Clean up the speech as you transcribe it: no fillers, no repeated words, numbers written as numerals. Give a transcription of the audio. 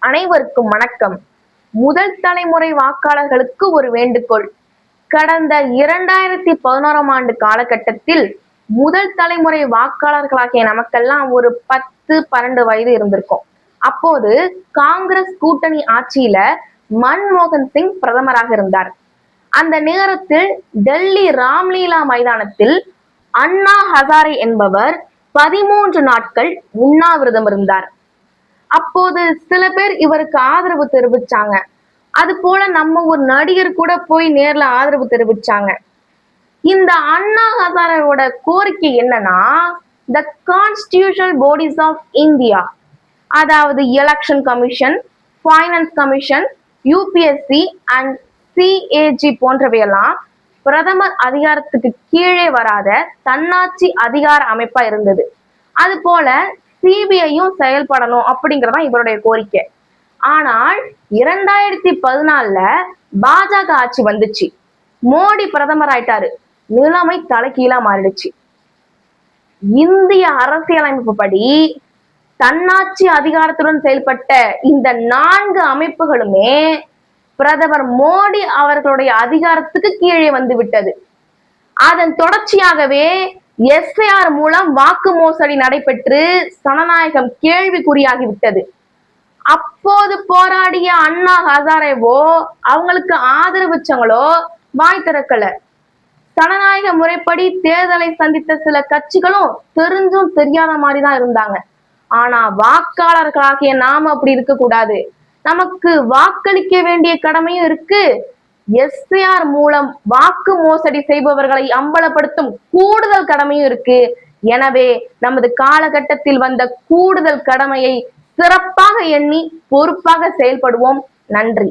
அனைவருக்கும் வணக்கம். முதல் தலைமுறை வாக்காளர்களுக்கு ஒரு வேண்டுகோள். கடந்த 2011ஆம் ஆண்டு காலகட்டத்தில் முதல் தலைமுறை வாக்காளர்களாகிய நமக்கெல்லாம் ஒரு 10-12 வயது இருந்திருக்கும். அப்போது காங்கிரஸ் கூட்டணி ஆட்சியில மன்மோகன் சிங் பிரதமராக இருந்தார். அந்த நேரத்தில் டெல்லி ராம்லீலா மைதானத்தில் அண்ணா ஹசாரே என்பவர் 13 நாட்கள் உண்ணாவிரதம் இருந்தார். அப்போது சில பேர் இவருக்கு ஆதரவு தெரிவிச்சாங்க. அது போல நம்ம ஒரு நடிகர் கூட போய் நேர்ல ஆதரவு தெரிவிச்சாங்க. இந்த அண்ணா ஹசாரேவோட கோரிக்கை என்னன்னா, the constitutional bodies of India, அதாவது election commission, finance commission, UPSC and CAG போன்றவையெல்லாம் பிரதமர் அதிகாரத்துக்கு கீழே வராத தன்னாட்சி அதிகார அமைப்பா இருந்தது. அது போல சிபிஐயும் செயல்படணும் அப்படிங்கறதான் இவருடைய கோரிக்கை. ஆனால் 2014ல பாஜக ஆட்சி வந்துச்சு. மோடி பிரதமர் ஆயிட்டாரு. நிலைமை தலைகீழா மாறிடுச்சு. இந்திய அரசியலமைப்பு படி தன்னாட்சி அதிகாரத்துடன் செயல்பட்ட இந்த 4 அமைப்புகளுமே பிரதமர் மோடி அவர்களுடைய அதிகாரத்துக்கு கீழே வந்து விட்டது. அதன் தொடர்ச்சியாகவே எஸ்ஐஆர் மூலம் வாக்கு மோசடி நடைபெற்று ஜனநாயகம் கேள்விக்குறியாகிவிட்டது. அப்போது போராடிய அண்ணா ஹசாரேவோ அவங்களுக்கு ஆதரவச்சவங்களோ வாய் திறக்கல. ஜனநாயக முறைப்படி தேர்தலை சந்தித்த சில கட்சிகளும் தெரிஞ்சும் தெரியாத மாதிரிதான் இருந்தாங்க. ஆனா வாக்காளர்களாகிய நாம அப்படி இருக்க கூடாது. நமக்கு வாக்களிக்க வேண்டிய கடமையும் இருக்கு. எஸ்ஐஆர் மூலம் வாக்கு மோசடி செய்பவர்களை அம்பலப்படுத்தும் கூடுதல் கடமையும் இருக்கு. எனவே நமது காலகட்டத்தில் வந்த கூடுதல் கடமையை சிறப்பாக எண்ணி பொறுப்பாக செயல்படுவோம். நன்றி.